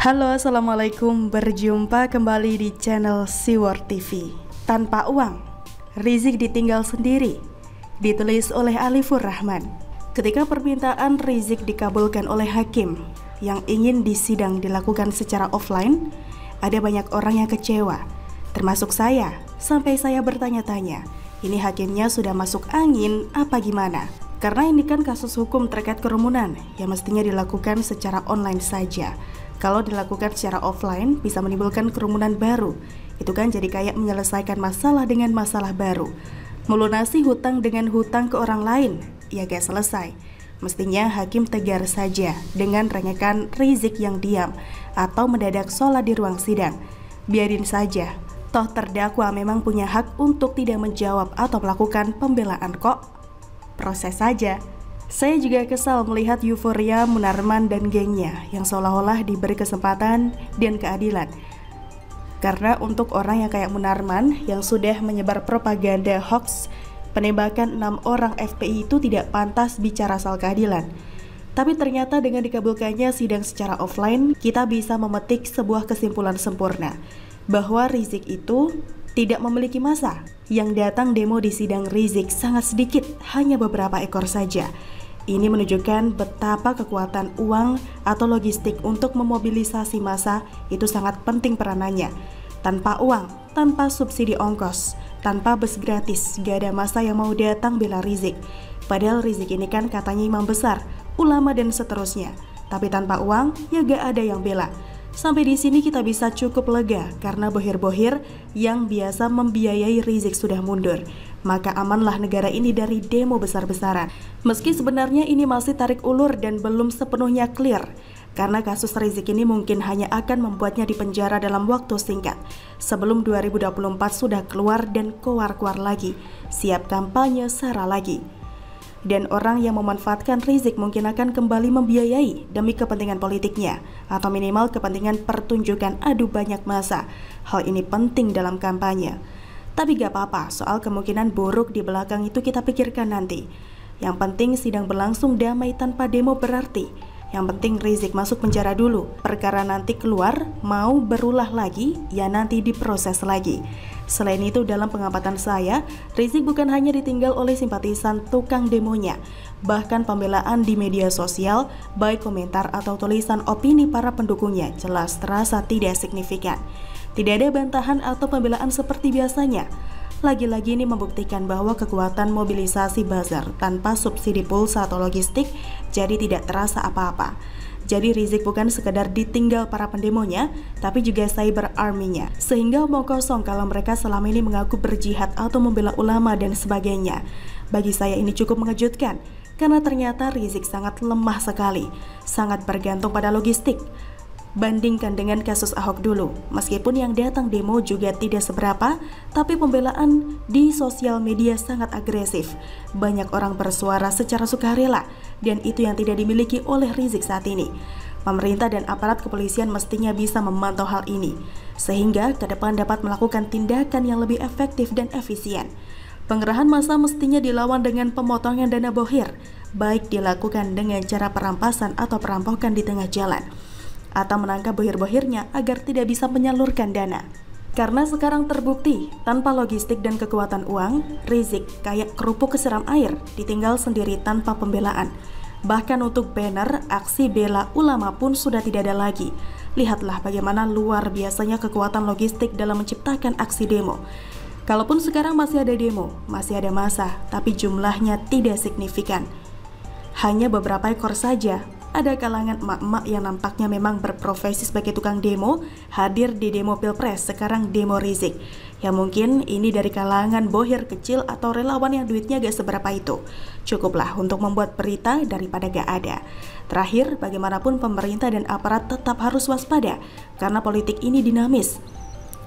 Halo, assalamualaikum. Berjumpa kembali di channel Siwar TV. Tanpa uang, Rizik ditinggal sendiri. Ditulis oleh Alifur Rahman. Ketika permintaan Rizik dikabulkan oleh hakim yang ingin disidang dilakukan secara offline, ada banyak orang yang kecewa, termasuk saya. Sampai saya bertanya-tanya, ini hakimnya sudah masuk angin apa gimana? Karena ini kan kasus hukum terkait kerumunan yang mestinya dilakukan secara online saja. Kalau dilakukan secara offline bisa menimbulkan kerumunan baru. Itu kan jadi kayak menyelesaikan masalah dengan masalah baru. Melunasi hutang dengan hutang ke orang lain, ya gak selesai. Mestinya hakim tegar saja dengan rengekan Rizik yang diam atau mendadak sholat di ruang sidang. Biarin saja, toh terdakwa memang punya hak untuk tidak menjawab atau melakukan pembelaan kok. Proses saja. Saya juga kesal melihat euforia Munarman dan gengnya yang seolah-olah diberi kesempatan dan keadilan. Karena untuk orang yang kayak Munarman yang sudah menyebar propaganda hoax penembakan 6 orang FPI itu tidak pantas bicara soal keadilan. Tapi ternyata dengan dikabulkannya sidang secara offline, kita bisa memetik sebuah kesimpulan sempurna bahwa Rizik itu tidak memiliki massa. Yang datang demo di sidang Rizik sangat sedikit, hanya beberapa ekor saja. Ini menunjukkan betapa kekuatan uang atau logistik untuk memobilisasi massa itu sangat penting peranannya. Tanpa uang, tanpa subsidi ongkos, tanpa bus gratis, gak ada massa yang mau datang bela Rizik. Padahal Rizik ini kan katanya imam besar, ulama dan seterusnya. Tapi tanpa uang, ya gak ada yang bela. Sampai di sini kita bisa cukup lega karena bohir-bohir yang biasa membiayai Rizik sudah mundur. Maka amanlah negara ini dari demo besar-besaran. Meski sebenarnya ini masih tarik ulur dan belum sepenuhnya clear. Karena kasus Rizik ini mungkin hanya akan membuatnya dipenjara dalam waktu singkat. Sebelum 2024 sudah keluar dan keluar-keluar lagi. Siap kampanye sara lagi. Dan orang yang memanfaatkan Rizik mungkin akan kembali membiayai demi kepentingan politiknya atau minimal kepentingan pertunjukan adu banyak massa. Hal ini penting dalam kampanye. Tapi gak apa-apa, soal kemungkinan buruk di belakang itu kita pikirkan nanti. Yang penting sidang berlangsung damai tanpa demo berarti. Yang penting Rizik masuk penjara dulu. Perkara nanti keluar, mau berulah lagi, ya nanti diproses lagi. Selain itu dalam pengamatan saya, Rizik bukan hanya ditinggal oleh simpatisan tukang demonya. Bahkan pembelaan di media sosial, baik komentar atau tulisan opini para pendukungnya jelas terasa tidak signifikan. Tidak ada bantahan atau pembelaan seperti biasanya. Lagi-lagi ini membuktikan bahwa kekuatan mobilisasi buzzer tanpa subsidi pulsa atau logistik jadi tidak terasa apa-apa. Jadi Rizik bukan sekedar ditinggal para pendemonya, tapi juga cyber army-nya. Sehingga omong kosong kalau mereka selama ini mengaku berjihad atau membela ulama dan sebagainya. Bagi saya ini cukup mengejutkan, karena ternyata Rizik sangat lemah sekali, sangat bergantung pada logistik. Bandingkan dengan kasus Ahok dulu, meskipun yang datang demo juga tidak seberapa, tapi pembelaan di sosial media sangat agresif. Banyak orang bersuara secara sukarela, dan itu yang tidak dimiliki oleh Rizik saat ini. Pemerintah dan aparat kepolisian mestinya bisa memantau hal ini, sehingga ke depan dapat melakukan tindakan yang lebih efektif dan efisien. Pengerahan massa mestinya dilawan dengan pemotongan dana bohir, baik dilakukan dengan cara perampasan atau perampokan di tengah jalan, atau menangkap bohir-bohirnya agar tidak bisa menyalurkan dana. Karena sekarang terbukti, tanpa logistik dan kekuatan uang, Rizik kayak kerupuk kesiram air, ditinggal sendiri tanpa pembelaan. Bahkan untuk banner, aksi bela ulama pun sudah tidak ada lagi. Lihatlah bagaimana luar biasanya kekuatan logistik dalam menciptakan aksi demo. Kalaupun sekarang masih ada demo, masih ada massa, tapi jumlahnya tidak signifikan. Hanya beberapa ekor saja. Ada kalangan emak-emak yang nampaknya memang berprofesi sebagai tukang demo, hadir di demo Pilpres, sekarang demo Rizik. Ya mungkin ini dari kalangan bohir kecil atau relawan yang duitnya gak seberapa itu. Cukuplah untuk membuat berita daripada gak ada. Terakhir, bagaimanapun pemerintah dan aparat tetap harus waspada, karena politik ini dinamis.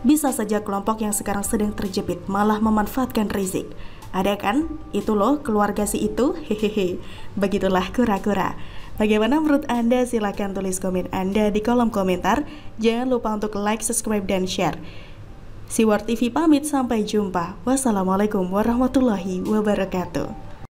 Bisa saja kelompok yang sekarang sedang terjepit malah memanfaatkan Rizik. Ada kan? Itu loh keluarga si itu, hehehe. Begitulah kura-kura. Bagaimana menurut Anda? Silahkan tulis komen Anda di kolom komentar. Jangan lupa untuk like, subscribe, dan share. Siwar TV pamit, sampai jumpa. Wassalamualaikum warahmatullahi wabarakatuh.